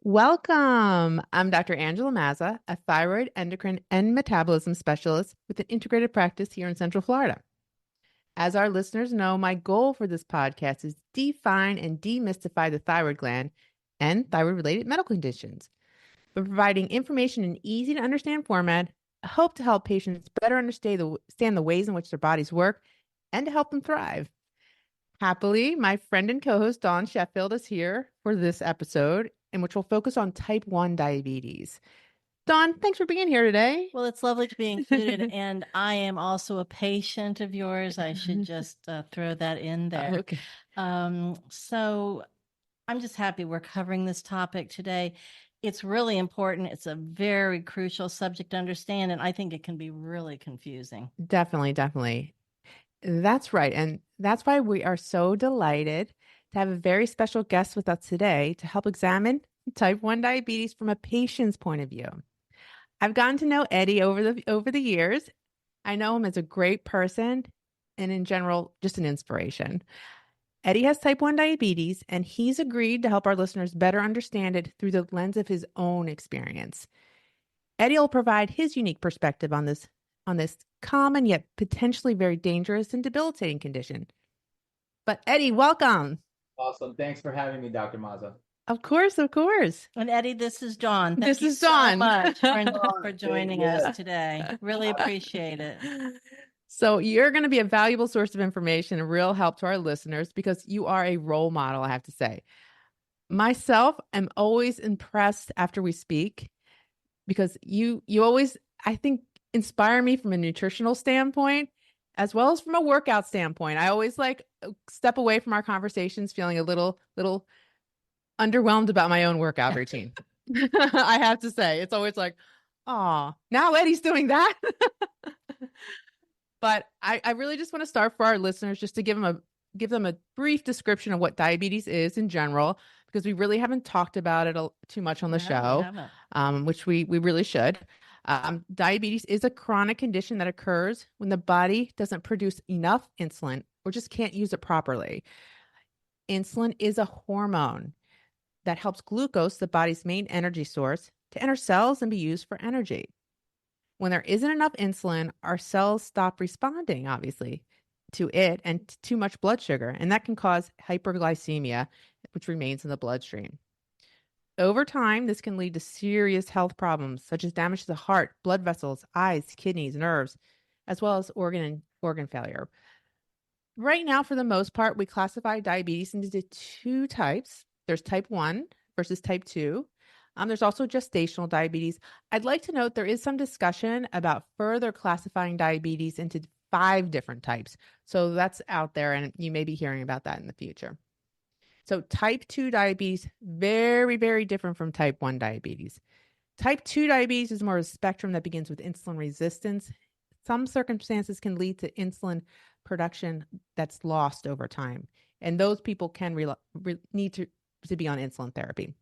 Welcome. I'm Dr. Angela Mazza, a thyroid, endocrine, and metabolism specialist with an integrated practice here in Central Florida. As our listeners know, my goal for this podcast is define and demystify the thyroid gland and thyroid-related medical conditions. By providing information in easy to understand format, I hope to help patients better understand the ways in which their bodies work and to help them thrive. Happily, my friend and co-host Dawn Sheffield is here for this episode, in which we'll focus on type 1 diabetes. Dawn, thanks for being here today. Well, it's lovely to be included, and I am also a patient of yours. I should just throw that in there. Okay. So I'm just happy we're covering this topic today. It's really important. It's a very crucial subject to understand, and I think it can be really confusing. Definitely. That's right. And that's why we are so delighted to have a very special guest with us today to help examine type 1 diabetes from a patient's point of view. I've gotten to know Eddie over the years. I know him as a great person and in general, just an inspiration. Eddie has type 1 diabetes, and he's agreed to help our listeners better understand it through the lens of his own experience. Eddie will provide his unique perspective on this common yet potentially very dangerous and debilitating condition. But Eddie, welcome. Awesome. Thanks for having me, Dr. Mazza. Of course. And Eddie, this is Dawn. Thank This you is so Dawn. much for joining Yeah. us today. Really appreciate it. So you're going to be a valuable source of information and real help to our listeners because you are a role model, I have to say. Myself, I'm always impressed after we speak because you always, I think, inspire me from a nutritional standpoint as well as from a workout standpoint. I always step away from our conversations feeling a little underwhelmed about my own workout routine. I have to say, it's always like, oh, now Eddie's doing that. But I really just want to start for our listeners just to give them a brief description of what diabetes is in general, because we really haven't talked about it too much on the show, which we really should. Diabetes is a chronic condition that occurs when the body doesn't produce enough insulin or just can't use it properly. Insulin is a hormone that helps glucose, the body's main energy source, to enter cells and be used for energy. When there isn't enough insulin, our cells stop responding, obviously, to it and too much blood sugar, and that can cause hyperglycemia, which remains in the bloodstream. Over time, this can lead to serious health problems, such as damage to the heart, blood vessels, eyes, kidneys, nerves, as well as organ failure. Right now, for the most part, we classify diabetes into two types. There's type 1 versus type 2. There's also gestational diabetes. I'd like to note there is some discussion about further classifying diabetes into 5 different types. So that's out there, and you may be hearing about that in the future. So type 2 diabetes, very, very different from type 1 diabetes. Type 2 diabetes is more of a spectrum that begins with insulin resistance. Some circumstances can lead to insulin production that's lost over time. And those people can need to be on insulin therapy.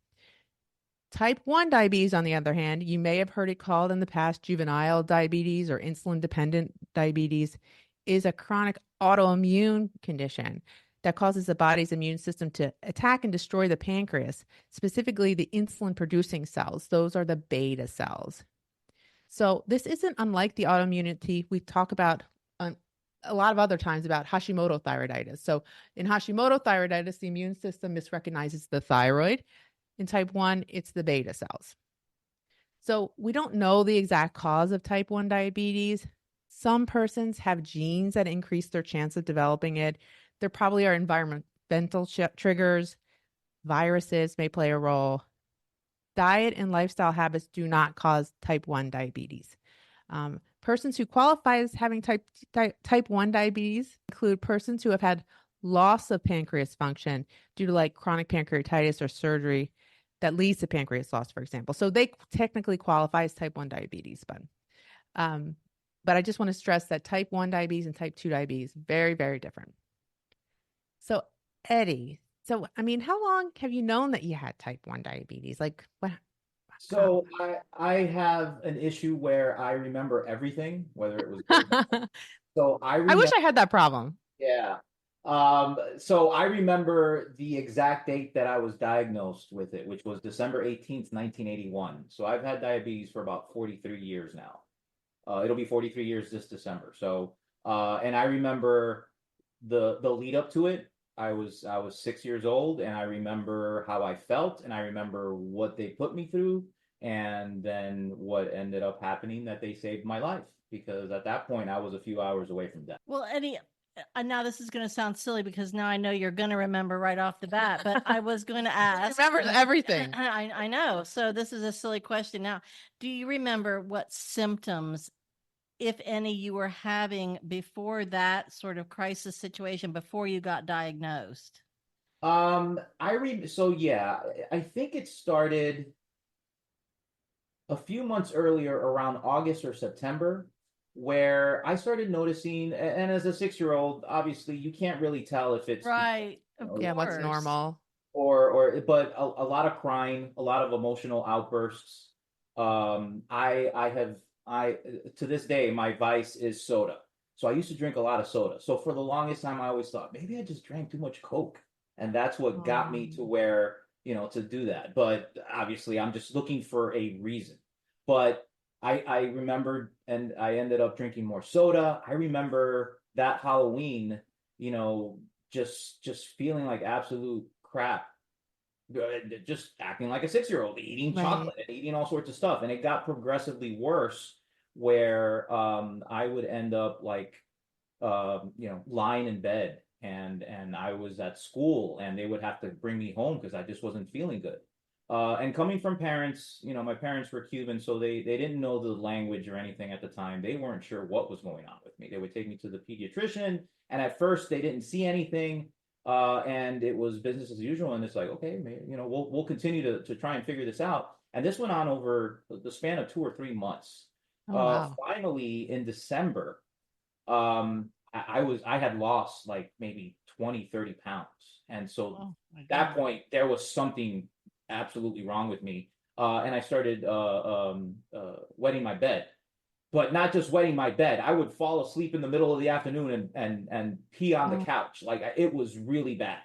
Type 1 diabetes, on the other hand, you may have heard it called in the past juvenile diabetes or insulin-dependent diabetes, is a chronic autoimmune condition that causes the body's immune system to attack and destroy the pancreas, specifically the insulin-producing cells. Those are the beta cells. So this isn't unlike the autoimmunity we talk about a lot of other times about Hashimoto thyroiditis. So in Hashimoto thyroiditis, the immune system misrecognizes the thyroid. In type 1, it's the beta cells. So we don't know the exact cause of type 1 diabetes. Some persons have genes that increase their chance of developing it. There probably are environmental triggers. Viruses may play a role. Diet and lifestyle habits do not cause type 1 diabetes. Persons who qualify as having type 1 diabetes include persons who have had loss of pancreas function due to chronic pancreatitis or surgery that leads to pancreas loss, for example. So they technically qualify as type 1 diabetes, but I just want to stress that type 1 diabetes and type 2 diabetes, very, very different. So Eddie, how long have you known that you had type 1 diabetes? What? So I have an issue where I remember everything, whether it was good. So I wish I had that problem. Yeah. So I remember the exact date that I was diagnosed with it, which was December 18th, 1981. So I've had diabetes for about 43 years now. It'll be 43 years this December. So, and I remember the lead up to it. I was 6 years old, and I remember how I felt, and I remember what they put me through, and then what ended up happening that they saved my life because at that point I was a few hours away from death. Well, Eddie, now this is going to sound silly because now I know you're going to remember right off the bat, but I was going to ask. Remembers everything. I know. So this is a silly question. Now, do you remember what symptoms, if any, you were having before that sort of crisis situation, before you got diagnosed? So yeah, I think it started a few months earlier around August or September where I started noticing, and as a 6 year old, obviously you can't really tell if it's Right. Of Yeah, what's course. normal? but a lot of crying, a lot of emotional outbursts. I to this day my vice is soda. So I used to drink a lot of soda. So for the longest time I always thought maybe I just drank too much Coke, and that's what got me to where, to do that. But obviously I'm just looking for a reason. But I remembered, and I ended up drinking more soda. I remember that Halloween, you know, just feeling like absolute crap, just acting like a 6 year old, eating Right. chocolate and eating all sorts of stuff, and it got progressively worse where I would end up like lying in bed, and I was at school and they would have to bring me home because I just wasn't feeling good. And coming from parents, my parents were Cuban, so they didn't know the language or anything at the time. They weren't sure what was going on with me. They would take me to the pediatrician, and at first they didn't see anything, and it was business as usual. And it's like, okay, maybe, we'll continue to try and figure this out. And this went on over the span of 2 or 3 months. Oh, wow. Finally, in December, I had lost like maybe 20, 30 pounds. And so at that point, there was something absolutely wrong with me. And I started wetting my bed, but not just wetting my bed. I would fall asleep in the middle of the afternoon and pee on the couch. Like it was really bad.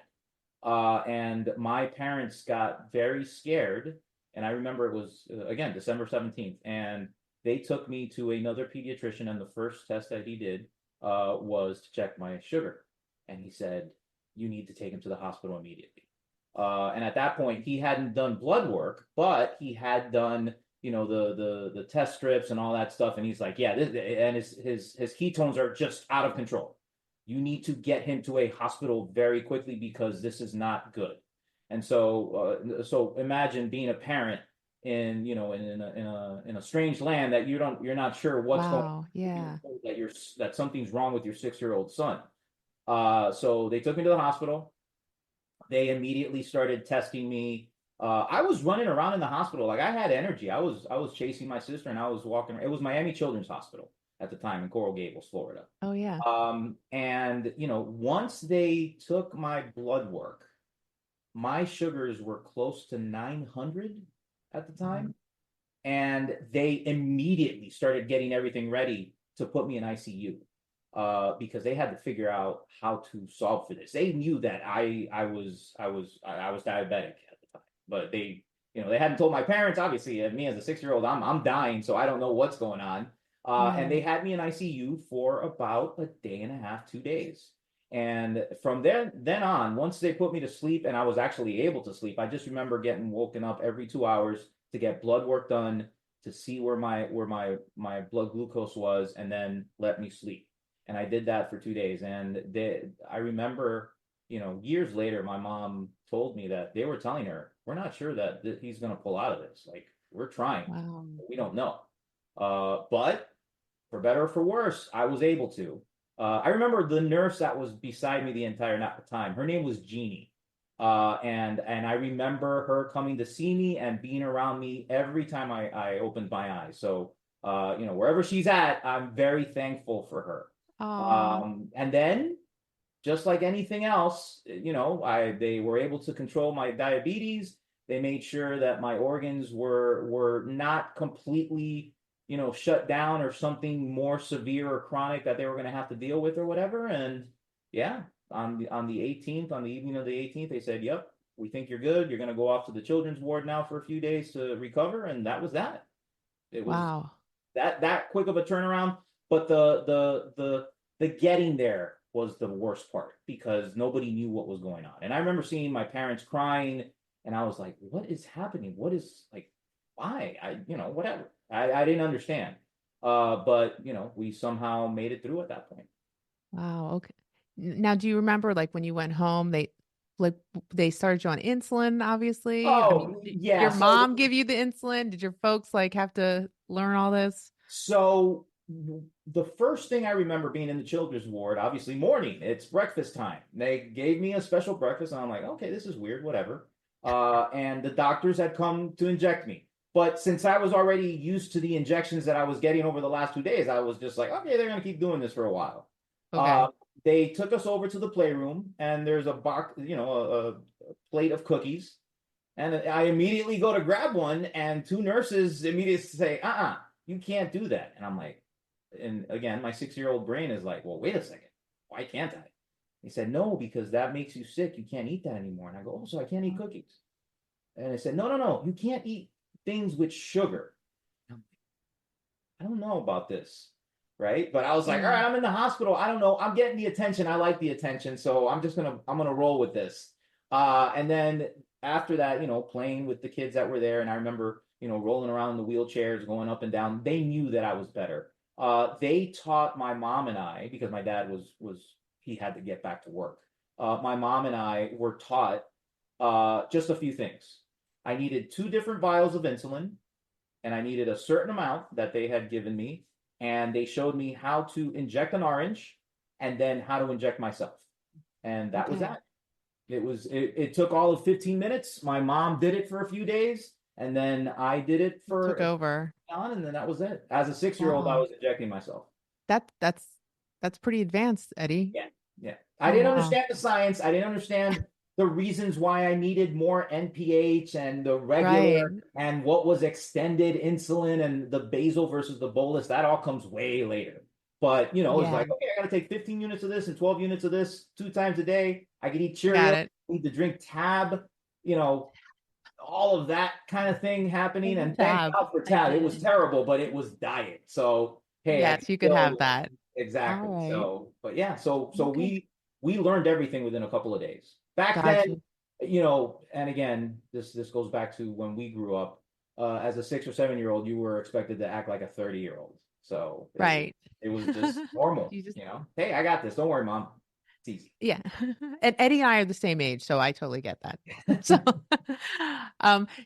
And my parents got very scared. And I remember it was, again, December 17th. And they took me to another pediatrician. And the first test that he did was to check my sugar. And he said, you need to take him to the hospital immediately. And at that point, he hadn't done blood work, but he had done, the test strips and all that stuff. And he's like, yeah, and his ketones are just out of control. You need to get him to a hospital very quickly because this is not good. And so imagine being a parent in a strange land that you're not sure what's going on. Wow. Yeah. That something's wrong with your 6 year old son. So they took me to the hospital. They immediately started testing me. I was running around in the hospital like I had energy. I was chasing my sister, and I was walking. It was Miami Children's Hospital at the time in Coral Gables, Florida. Oh, yeah. And once they took my blood work, my sugars were close to 900 at the time. And they immediately started getting everything ready to put me in ICU, because they had to figure out how to solve for this. They knew that I was diabetic at the time, but they hadn't told my parents. Obviously, me as a 6 year old, I'm dying, so I don't know what's going on. And they had me in ICU for about a day and a half, 2 days. And from then on, once they put me to sleep and I was actually able to sleep, I just remember getting woken up every 2 hours to get blood work done, to see where my blood glucose was, and then let me sleep. And I did that for 2 days. And I remember, years later, my mom told me that they were telling her, we're not sure that he's going to pull out of this. Like, we're trying. Wow. We don't know. But for better or for worse, I was able to. I remember the nurse that was beside me the entire time. Her name was Jeannie. And I remember her coming to see me and being around me every time I opened my eyes. So, wherever she's at, I'm very thankful for her. And then, just like anything else, they were able to control my diabetes. They made sure that my organs were not completely, shut down or something more severe or chronic that they were going to have to deal with or whatever. And yeah, on the 18th, on the evening of the 18th, they said, "Yep, we think you're good. You're going to go off to the children's ward now for a few days to recover." And that was that. It was Wow. that quick of a turnaround. But the getting there was the worst part because nobody knew what was going on. And I remember seeing my parents crying, and I was like, "What is happening? What is like, why? Whatever." I didn't understand. But we somehow made it through at that point. Wow. Okay. Now, do you remember like when you went home, like they started you on insulin, obviously? I mean, Oh, did yeah. your mom give you the insulin? Did your folks like have to learn all this? So the first thing I remember being in the children's ward, obviously morning, it's breakfast time. They gave me a special breakfast, and I'm like, okay, this is weird, whatever. And the doctors had come to inject me. But since I was already used to the injections that I was getting over the last 2 days, I was just like, okay, they're gonna keep doing this for a while. Okay. They took us over to the playroom, and there's a box, a plate of cookies. And I immediately go to grab one, and two nurses immediately say, you can't do that. And I'm like, and again, my 6-year-old brain is like, well, wait a second. Why can't I? He said, no, because that makes you sick. You can't eat that anymore. And I go, oh, so I can't eat cookies. And they said, no, no, no. You can't eat things with sugar. I don't know about this. Right. But I was like, all Yeah. right, I'm in the hospital. I don't know. I'm getting the attention. I like the attention. So I'm going to roll with this. And then after that, playing with the kids that were there. And I remember, rolling around in the wheelchairs, going up and down. They knew that I was better. They taught my mom and I, because my dad he had to get back to work. My mom and I were taught just a few things. I needed 2 different vials of insulin, and I needed a certain amount that they had given me. And they showed me how to inject an orange and then how to inject myself. And that was Okay. that. It took all of 15 minutes. My mom did it for a few days, and then I did it Took for over. on, and then that was it. As a 6-year-old, I Wow. was injecting myself. That's pretty advanced, Eddie. Yeah, yeah. I Oh, didn't wow. understand the science. I didn't understand the reasons why I needed more NPH and the Right. regular and what was extended insulin and the basal versus the bolus. That all comes way later. But it's Yeah. like, okay, I got to take 15 units of this and 12 units of this 2 times a day. I can eat Got Cheerios. it. I need to drink Tab. You know, all of that kind of thing happening. And thank Tab. God for Tab. It was terrible, but it was diet. So hey, I Yes, can you could have still that. All exactly. right. So, but yeah, so Okay. we learned everything within a couple of days. Back then, Gotcha. and again, this goes back to when we grew up. As a 6 or 7-year-old, you were expected to act like a 30-year-old. So Right. it was just normal. You just Hey, I got this. Don't worry, mom. It's easy. Yeah. And Eddie and I are the same age, so I totally get that. So,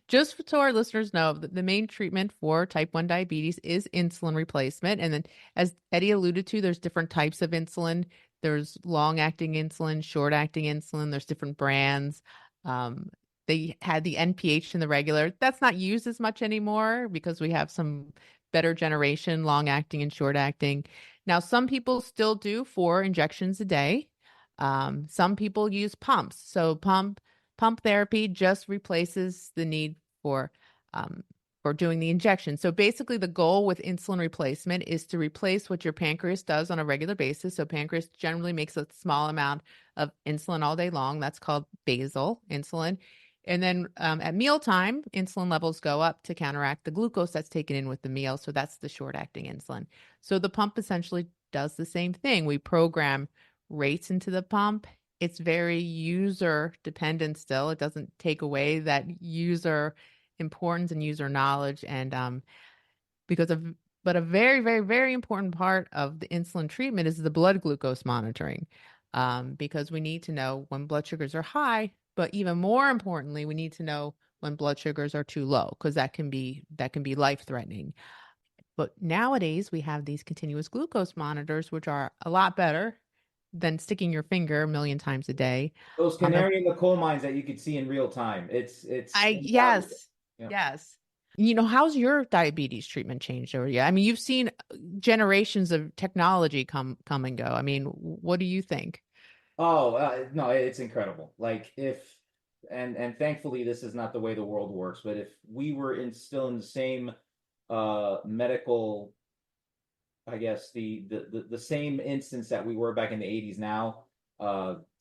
just so our listeners know, the main treatment for type 1 diabetes is insulin replacement. And then, as Eddie alluded to, there's different types of insulin. There's long-acting insulin, short-acting insulin. There's different brands. Um, they had the NPH in the regular. That's not used as much anymore because we have some better generation, long-acting and short-acting. Now, some people still do 4 injections a day. Some people use pumps. So pump therapy just replaces the need um, for doing the injection. So basically, the goal with insulin replacement is to replace what your pancreas does on a regular basis. So pancreas generally makes a small amount of insulin all day long. That's called basal insulin. And then at mealtime, insulin levels go up to counteract the glucose that's taken in with the meal. So that's the short acting insulin. So the pump essentially does the same thing. We program rates into the pump. It's very user dependent still. It doesn't take away that user importance and user knowledge. And because of, but a very, very, very important part of the insulin treatment is the blood glucose monitoring, because we need to know when blood sugars are high, but even more importantly, we need to know when blood sugars are too low, because that can be life threatening. But nowadays we have these continuous glucose monitors, which are a lot better than sticking your finger a million times a day. Those And canary in the coal mines that you could see in real time. It's I invaluable. yes, Yeah. yes. How's your diabetes treatment changed over you? I mean, you've seen generations of technology come and go. I mean, what do you think? Oh, no, it's incredible. Like if and thankfully this is not the way the world works, but if we were still in the same medical, I guess the same instance that we were back in the 80s now,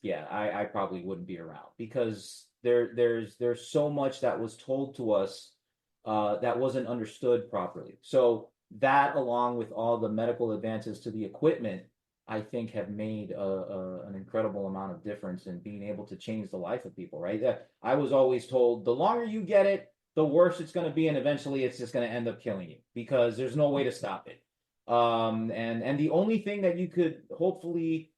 yeah, I probably wouldn't be around, because there's so much that was told to us that wasn't understood properly. So that, along with all the medical advances to the equipment, I think have made an incredible amount of difference in being able to change the life of people, right? I was always told the longer you get it, the worse it's going to be, and eventually it's just going to end up killing you because there's no way to stop it. And the only thing that you could hopefully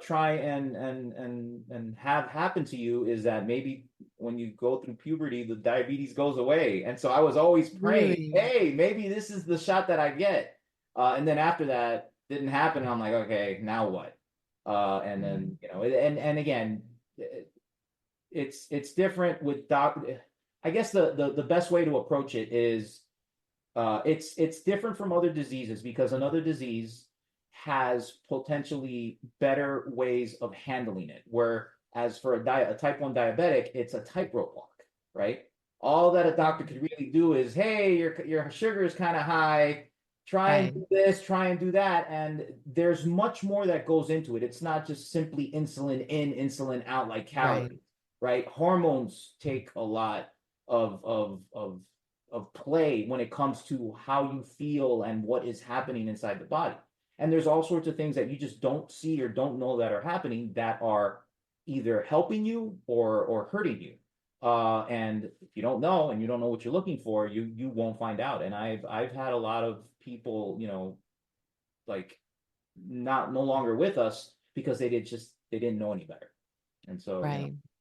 try and have happen to you is that maybe when you go through puberty, the diabetes goes away. And so I was always praying, Really? hey, maybe this is the shot that I get. And then after that didn't happen, and I'm like, okay, now what? And then, and again, it's different with doc. I guess the best way to approach it is it's different from other diseases, because another disease has potentially better ways of handling it. Whereas for a type 1 diabetic, it's a tightrope walk, right? All that a doctor could really do is, hey, your sugar is kind of high. Try and do this, try and do that. And there's much more that goes into it. It's not just simply insulin in, insulin out, like calories, right? Hormones take a lot of play when it comes to how you feel and what is happening inside the body. And there's all sorts of things that you just don't see or don't know that are happening that are either helping you or hurting you. And if you don't know and you don't know what you're looking for, you won't find out. And I've had a lot of people, like no longer with us because they didn't know any better. And so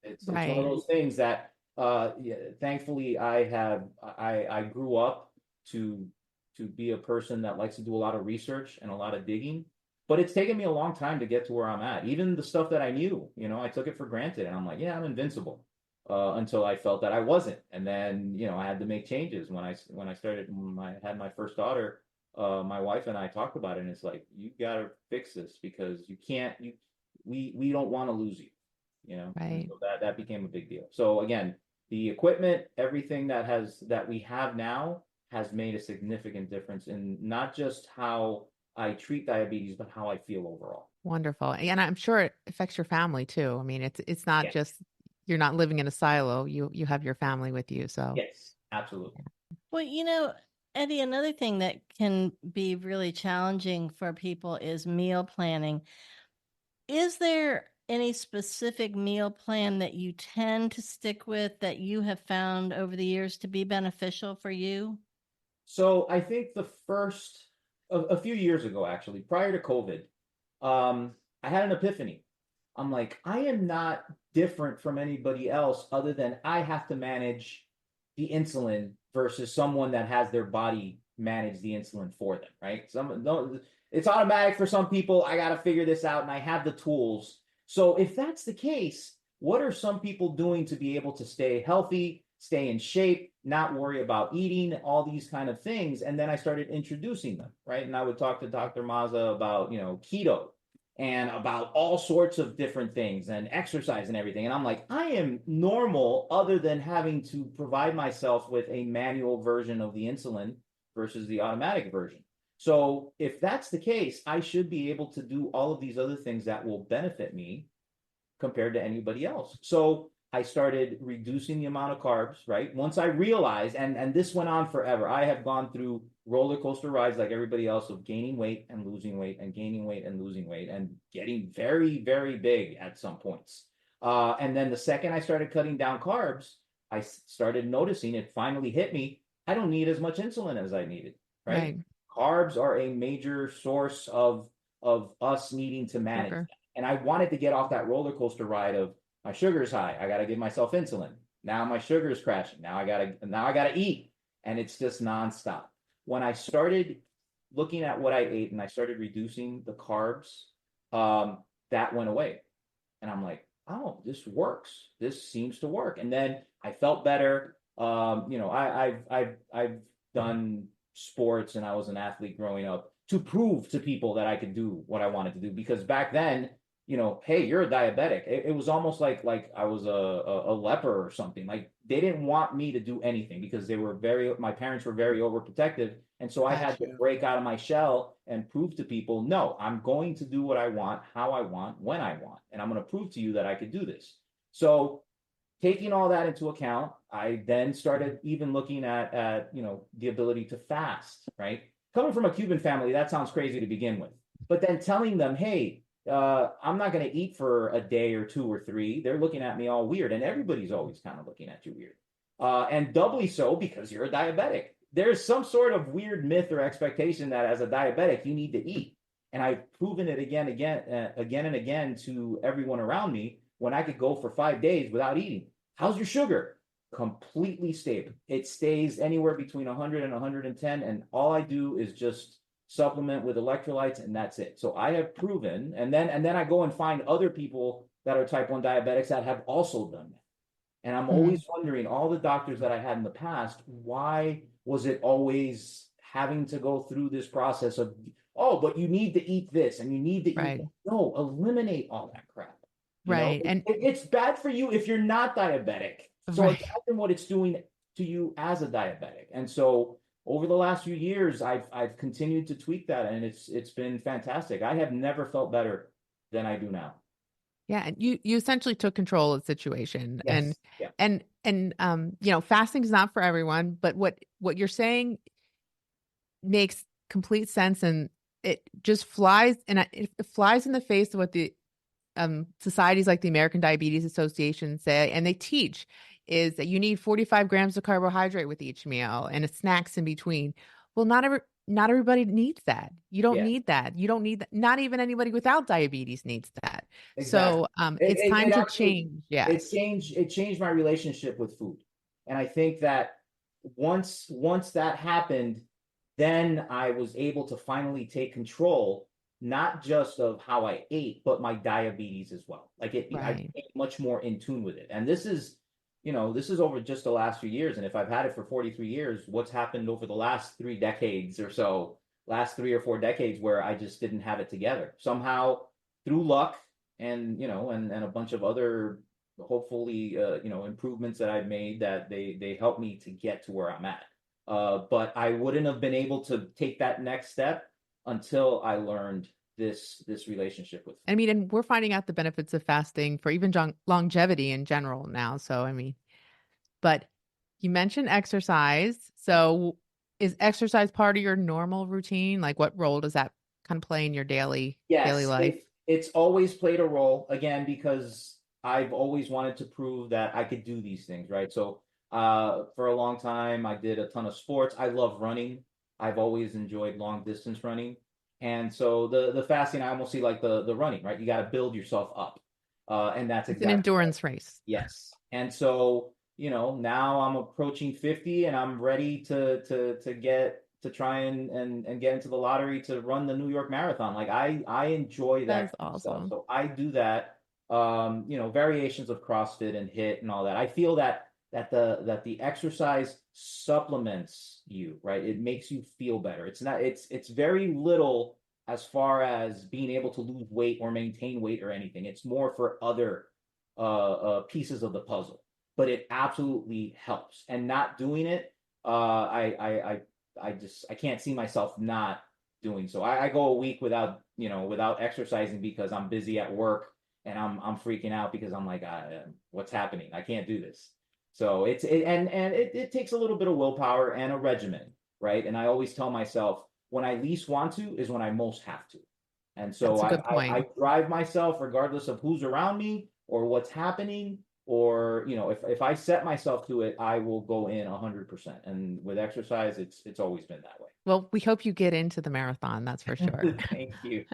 it's one of those things that yeah, thankfully I grew up to be a person that likes to do a lot of research and a lot of digging. But it's taken me a long time to get to where I'm at. Even the stuff that I knew, I took it for granted, and I'm like, yeah, I'm invincible. Until I felt that I wasn't, and then I had to make changes when I had my first daughter. My wife and I talked about it, and it's like, you gotta fix this, because you can't. We don't want to lose you. And so that became a big deal. So again, the equipment, everything that we have now has made a significant difference in not just how I treat diabetes, but how I feel overall. Wonderful. And I'm sure it affects your family too. I mean, it's not just, you're not living in a silo. You have your family with you. So yes, absolutely. Well, Eddie, another thing that can be really challenging for people is meal planning. Is there any specific meal plan that you tend to stick with that you have found over the years to be beneficial for you? So I think a few years ago, actually, prior to COVID, I had an epiphany. I'm like, I am not different from anybody else, other than I have to manage the insulin versus someone that has their body manage the insulin for them, right? It's automatic for some people. I got to figure this out, and I have the tools. So if that's the case, what are some people doing to be able to stay healthy, stay in shape, not worry about eating, all these kind of things? And then I started introducing them, right? And I would talk to Dr. Mazza about, keto, and about all sorts of different things and exercise and everything. And I'm like, I am normal, other than having to provide myself with a manual version of the insulin versus the automatic version. So if that's the case, I should be able to do all of these other things that will benefit me compared to anybody else. So I started reducing the amount of carbs, right? Once I realized, and this went on forever. I have gone through roller coaster rides like everybody else, of gaining weight and losing weight and gaining weight and losing weight and getting very, very big at some points. And then the second I started cutting down carbs, I started noticing, it finally hit me, I don't need as much insulin as I needed, right? Carbs are a major source of us needing to manage that. And I wanted to get off that roller coaster ride of, my sugar's high, I got to give myself insulin. Now my sugar's crashing. Now I gotta eat. And it's just nonstop. When I started looking at what I ate and I started reducing the carbs, that went away. And I'm like, oh, this works. This seems to work. And then I felt better. I've done sports, and I was an athlete growing up, to prove to people that I could do what I wanted to do. Because back then, hey, you're a diabetic. It was almost like I was a leper or something. Like they didn't want me to do anything because my parents were very overprotective. And so I had to break out of my shell and prove to people, no, I'm going to do what I want, how I want, when I want. And I'm going to prove to you that I could do this. So taking all that into account, I then started even looking at the ability to fast, right? Coming from a Cuban family, that sounds crazy to begin with. But then telling them, hey, I'm not going to eat for a day or two or three. They're looking at me all weird, and everybody's always kind of looking at you weird. And doubly so because you're a diabetic. There's some sort of weird myth or expectation that as a diabetic you need to eat, and I've proven it again and again to everyone around me when I could go for 5 days without eating. How's your sugar? Completely stable. It stays anywhere between 100 and 110, and all I do is just supplement with electrolytes, and that's it. So I have proven, and then I go and find other people that are type 1 diabetics that have also done that. And I'm always wondering, all the doctors that I had in the past, why was it always having to go through this process of, oh, but you need to eat this and you need to eat that. No, eliminate all that crap. Right. And it's bad for you if you're not diabetic. So imagine what it's doing to you as a diabetic. And so over the last few years, I've continued to tweak that, and it's been fantastic. I have never felt better than I do now. Yeah, and you essentially took control of the situation. Yes. And fasting is not for everyone, but what you're saying makes complete sense, and it just flies it flies in the face of what the societies like the American Diabetes Association say, and they teach, is that you need 45 grams of carbohydrate with each meal and snacks in between. Well, not everybody needs that. You don't need that. You don't need that. Not even anybody without diabetes needs that. Exactly. So it's time to change. Yes. It changed my relationship with food. And I think that once that happened, then I was able to finally take control, not just of how I ate, but my diabetes as well. Like I became much more in tune with it. And this is over just the last few years. And if I've had it for 43 years, what's happened over the last 3 decades or so, last 3 or 4 decades where I just didn't have it together. Somehow through luck and, and a bunch of other, hopefully, improvements that I've made, that they helped me to get to where I'm at. But I wouldn't have been able to take that next step until I learned this relationship with food. I mean, and we're finding out the benefits of fasting for even longevity in general now. So, I mean, but you mentioned exercise. So is exercise part of your normal routine? Like what role does that kind of play in your daily life? It's always played a role, again, because I've always wanted to prove that I could do these things, right? So for a long time, I did a ton of sports. I love running. I've always enjoyed long distance running. And so the fasting, I almost see like the running, right? You got to build yourself up. And that's exactly an endurance race. Yes. And so, now I'm approaching 50 and I'm ready to try and get into the lottery to run the New York Marathon. Like I enjoy that. That's awesome. Stuff. So I do that. Variations of CrossFit and HIIT and all that. I feel that the exercise supplements you, right? It makes you feel better. It's very little as far as being able to lose weight or maintain weight or anything. It's more for other pieces of the puzzle, but it absolutely helps. And not doing it, I can't see myself not doing so. I go a week without exercising because I'm busy at work and I'm freaking out because I'm like, what's happening? I can't do this. So it takes a little bit of willpower and a regimen, right? And I always tell myself, when I least want to is when I most have to. And so I drive myself regardless of who's around me or what's happening, or if I set myself to it, I will go in 100%. And with exercise, it's always been that way. Well, we hope you get into the marathon. That's for sure. Thank you.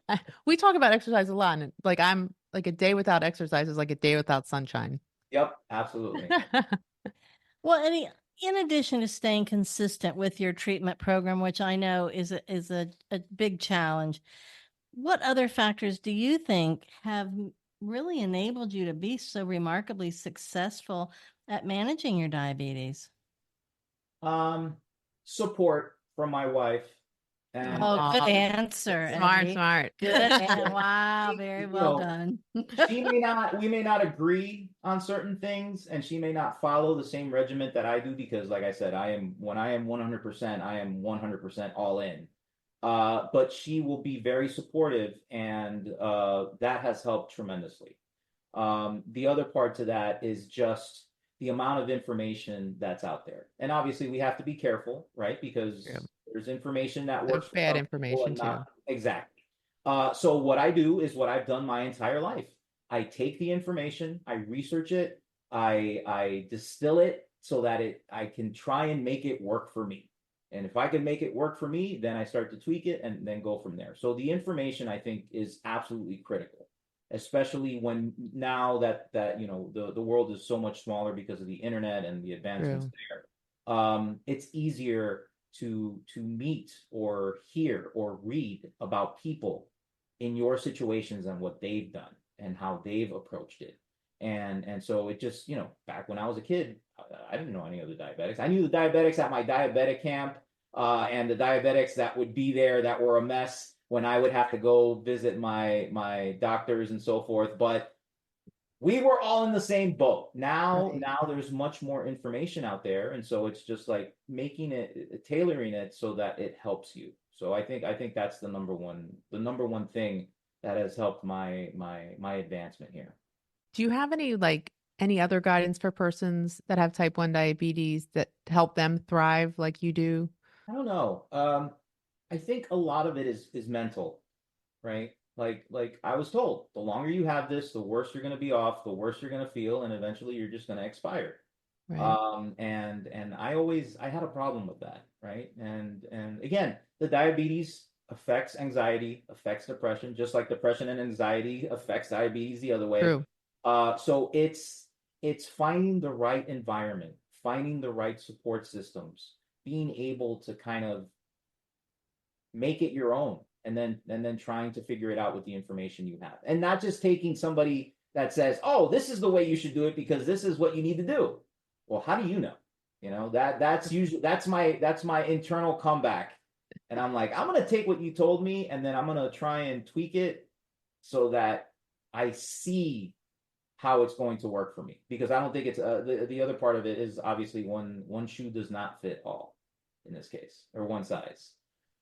We talk about exercise a lot, and like I'm like a day without exercise is like a day without sunshine. Yep, absolutely. Well, in addition to staying consistent with your treatment program, which I know is a big challenge, what other factors do you think have really enabled you to be so remarkably successful at managing your diabetes? Support from my wife. And Oh, good Aw, answer, smart, Eddie. smart. Good. Wow, very you well know, done. we may not agree on certain things, and she may not follow the same regiment that I do, because like I said, when I am 100%, I am 100% all in. But she will be very supportive, and that has helped tremendously. The other part to that is just the amount of information that's out there. And obviously we have to be careful, right? Because True. there's information that There's works for bad some people information and too. not exactly. So what I do is what I've done my entire life. I take the information, I research it, I distill it so that I can try and make it work for me. And if I can make it work for me, then I start to tweak it and then go from there. So the information, I think, is absolutely critical, especially when now that the world is so much smaller because of the internet and the advancements True. there. It's easier to meet or hear or read about people in your situations and what they've done and how they've approached it. And so it just, back when I was a kid, I didn't know any of the diabetics. I knew the diabetics at my diabetic camp, and the diabetics that would be there that were a mess when I would have to go visit my doctors and so forth. But we were all in the same boat. Now, Right. now there's much more information out there, and so it's just like tailoring it so that it helps you. So I think that's the number one thing that has helped my advancement here. Do you have any other guidance for persons that have type 1 diabetes that help them thrive like you do? I don't know. I think a lot of it is mental, right? Like I was told, the longer you have this, the worse you're going to be off, the worse you're going to feel, and eventually you're just going to expire. Right. And I had a problem with that, right? And again, the diabetes affects anxiety, affects depression, just like depression and anxiety affects diabetes the other way. True. So it's finding the right environment, finding the right support systems, being able to kind of make it your own, and then trying to figure it out with the information you have, and not just taking somebody that says, oh, this is the way you should do it because this is what you need to do. Well, how do you know? That's usually that's my internal comeback, and I'm like, I'm going to take what you told me, and then I'm going to try and tweak it so that I see how it's going to work for me, because I don't think it's the other part of it is obviously one shoe does not fit all in this case, or one size.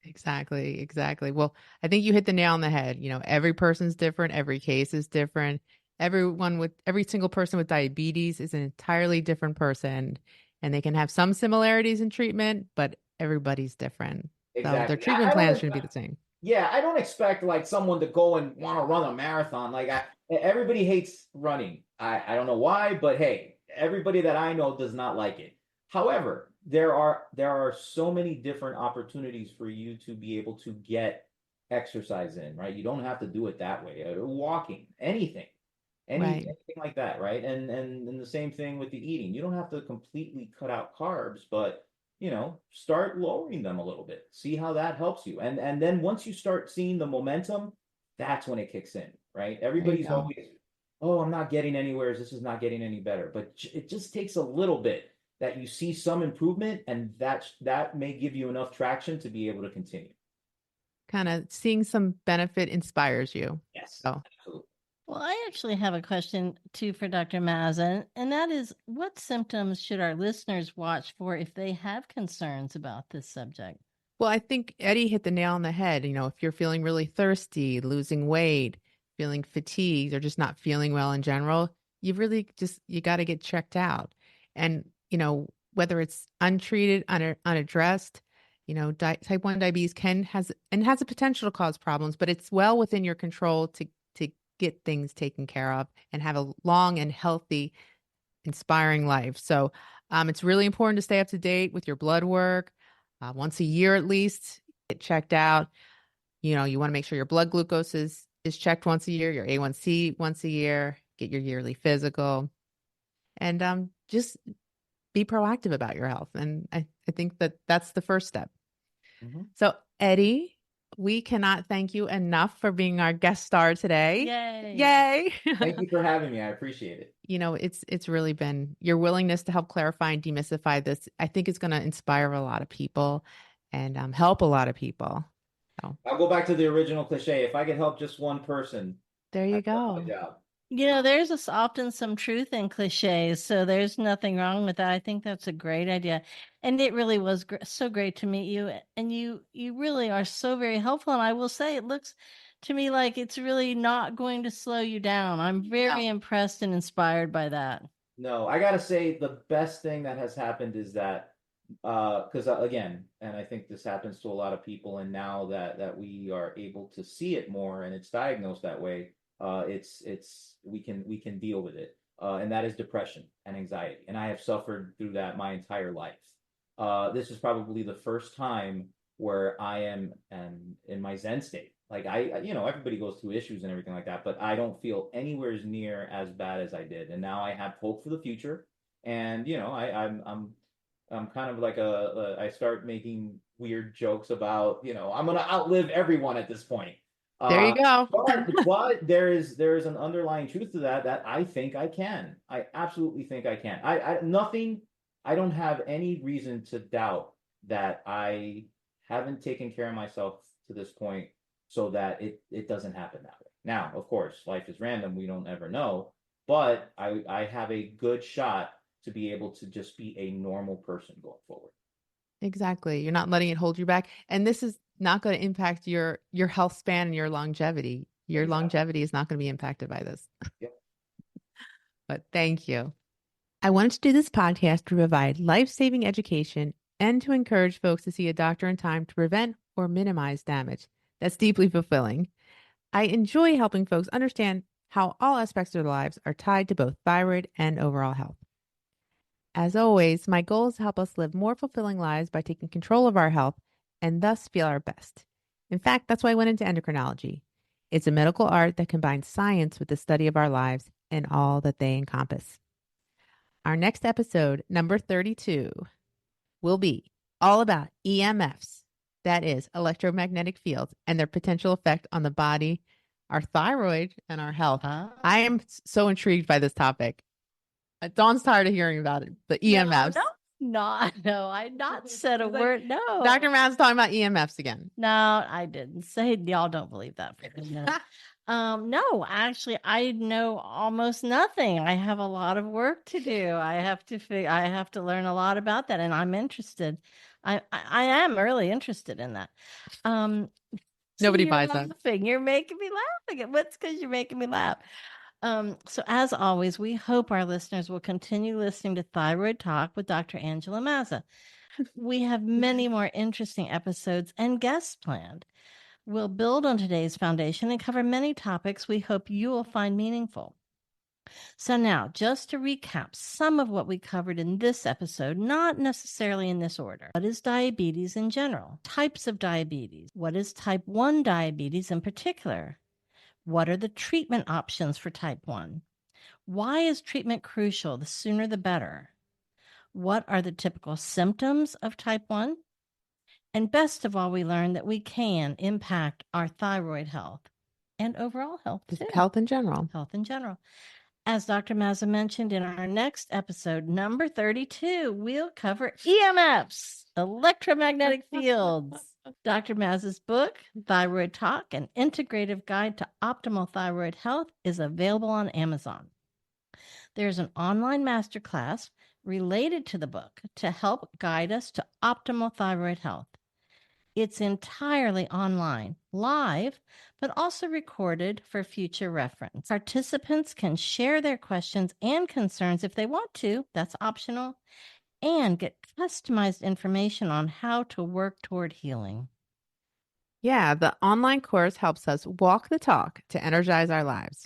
Exactly. Exactly. Well, I think you hit the nail on the head. Every person's different. Every case is different. Every single person with diabetes is an entirely different person, and they can have some similarities in treatment, but everybody's different. So their Exactly. treatment I don't plan shouldn't be expect, the same. yeah, I don't expect like someone to go and want to run a marathon. Like everybody hates running. I don't know why, but hey, everybody that I know does not like it. However, there are so many different opportunities for you to be able to get exercise in, right? You don't have to do it that way. Walking, anything, Right. anything like that, right? And the same thing with the eating. You don't have to completely cut out carbs, but start lowering them a little bit. See how that helps you. And then once you start seeing the momentum, that's when it kicks in, right? There you Everybody's go. always, oh, I'm not getting anywhere. This is not getting any better. But it just takes a little bit that you see some improvement, and that may give you enough traction to be able to continue. Kind of seeing some benefit inspires you. Yes, So absolutely. Well, I actually have a question too for Dr. Mazza, and that is, what symptoms should our listeners watch for if they have concerns about this subject? Well, I think Eddie hit the nail on the head. If you're feeling really thirsty, losing weight, feeling fatigued, or just not feeling well in general, you got to get checked out. And, whether it's untreated, unaddressed, type 1 diabetes has a potential to cause problems, but it's well within your control to get things taken care of and have a long and healthy, inspiring life. So it's really important to stay up to date with your blood work. Once a year at least, get checked out. You want to make sure your blood glucose is checked once a year, your A1C once a year, get your yearly physical, and just be proactive about your health. And I think that's the first step. Mm-hmm. So, Eddie, we cannot thank you enough for being our guest star today. Yay. Yay. Thank you for having me. I appreciate it. It's really been your willingness to help clarify and demystify this. I think it's going to inspire a lot of people and help a lot of people. I'll go back to the original cliche. If I could help just one person, there you I've done go. my job. There's often some truth in cliches, so there's nothing wrong with that. I think that's a great idea. And it really was so great to meet you. And you really are so very helpful. And I will say, it looks to me like it's really not going to slow you down. I'm very impressed and inspired by that. No, I gotta say the best thing that has happened is that because again, and I think this happens to a lot of people, and now that we are able to see it more and it's diagnosed that way, it's we can deal with it, and that is depression and anxiety, and I have suffered through that my entire life. This is probably the first time where I am in my Zen state. Like everybody goes through issues and everything like that, but I don't feel anywhere near as bad as I did. And now I have hope for the future. And I'm kind of like I start making weird jokes about, I'm gonna outlive everyone at this point. There you go. But there is an underlying truth to that I think I can. I absolutely think I can. I don't have any reason to doubt that I haven't taken care of myself to this point so that it doesn't happen that way. Now, of course, life is random. We don't ever know. But I have a good shot to be able to just be a normal person going forward. Exactly. You're not letting it hold you back. And this is not going to impact your health span and your longevity. Your longevity is not going to be impacted by this. Yep. But thank you. I wanted to do this podcast to provide life-saving education and to encourage folks to see a doctor in time to prevent or minimize damage. That's deeply fulfilling. I enjoy helping folks understand how all aspects of their lives are tied to both thyroid and overall health. As always, my goal is to help us live more fulfilling lives by taking control of our health and thus feel our best. In fact, that's why I went into endocrinology. It's a medical art that combines science with the study of our lives and all that they encompass. Our next episode, number 32, will be all about EMFs, that is, electromagnetic fields, and their potential effect on the body, our thyroid, and our health. I am so intrigued by this topic. Dawn's tired of hearing about it, the EMFs. No, I not said a word. No. Dr. Mazza's talking about EMFs again. No, I didn't say. Y'all don't believe that for a minute. No, actually, I know almost nothing. I have a lot of work to do. I have to learn a lot about that, and I'm interested. I am really interested in that. Nobody buys that. You're making me laughing. What's because you're making me laugh? So as always, we hope our listeners will continue listening to Thyroid Talk with Dr. Angela Mazza. We have many more interesting episodes and guests planned. We'll build on today's foundation and cover many topics we hope you will find meaningful. So now, just to recap some of what we covered in this episode, not necessarily in this order. What is diabetes in general? Types of diabetes. What is type 1 diabetes in particular? What are the treatment options for type 1? Why is treatment crucial? The sooner the better. What are the typical symptoms of type 1? And best of all, we learned that we can impact our thyroid health and overall health too. Health in general. Health in general. As Dr. Mazza mentioned in our next episode, number 32, we'll cover EMFs, electromagnetic fields. Dr. Mazza's book, Thyroid Talk, an integrative guide to optimal thyroid health, is available on Amazon. There's an online masterclass related to the book to help guide us to optimal thyroid health. It's entirely online, live, but also recorded for future reference. Participants can share their questions and concerns if they want to, that's optional, and get customized information on how to work toward healing. Yeah, the online course helps us walk the talk to energize our lives.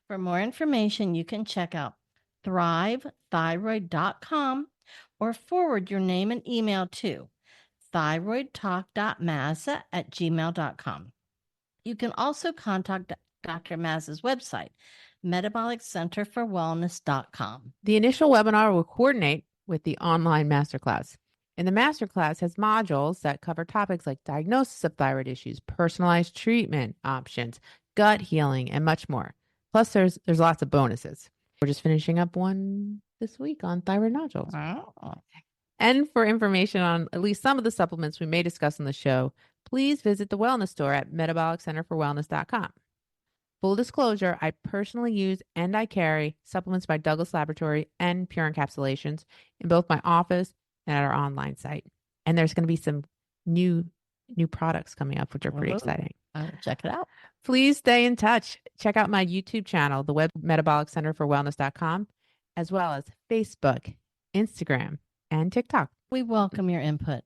For more information, you can check out thrivethyroid.com or forward your name and email to thyroidtalk.mazza@gmail.com. You can also contact Dr. Mazza's website, metaboliccenterforwellness.com. The initial webinar will coordinate with the online masterclass. And the masterclass has modules that cover topics like diagnosis of thyroid issues, personalized treatment options, gut healing, and much more. Plus, there's lots of bonuses. We're just finishing up one this week on thyroid nodules. Oh. And for information on at least some of the supplements we may discuss on the show, please visit the wellness store at metaboliccenterforwellness.com. Full disclosure, I personally use and I carry supplements by Douglas Laboratory and Pure Encapsulations in both my office and at our online site. And there's going to be some new products coming up, which are pretty exciting. Check it out. Please stay in touch. Check out my YouTube channel, the web metaboliccenterforwellness.com, as well as Facebook, Instagram, and TikTok. We welcome your input.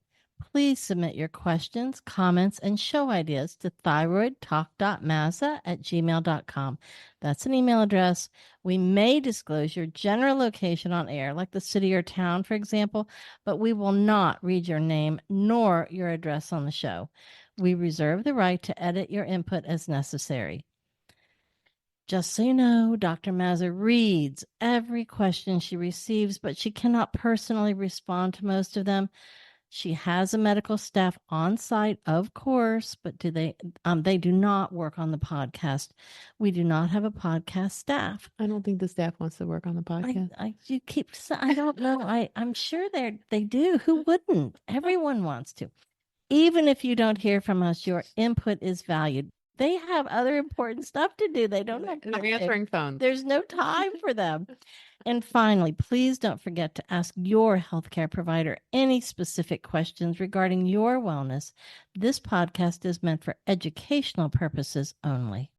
Please submit your questions, comments, and show ideas to thyroidtalk.mazza@gmail.com. That's an email address. We may disclose your general location on air, like the city or town, for example, but we will not read your name nor your address on the show. We reserve the right to edit your input as necessary. Just so you know, Dr. Mazza reads every question she receives, but she cannot personally respond to most of them. She has a medical staff on site, of course, but they do not work on the podcast. We do not have a podcast staff. I don't think the staff wants to work on the podcast. I don't know. I'm sure they do. Who wouldn't? Everyone wants to. Even if you don't hear from us, your input is valued. They have other important stuff to do. They don't have time. They're answering phones. There's no time for them. And finally, please don't forget to ask your healthcare provider any specific questions regarding your wellness. This podcast is meant for educational purposes only.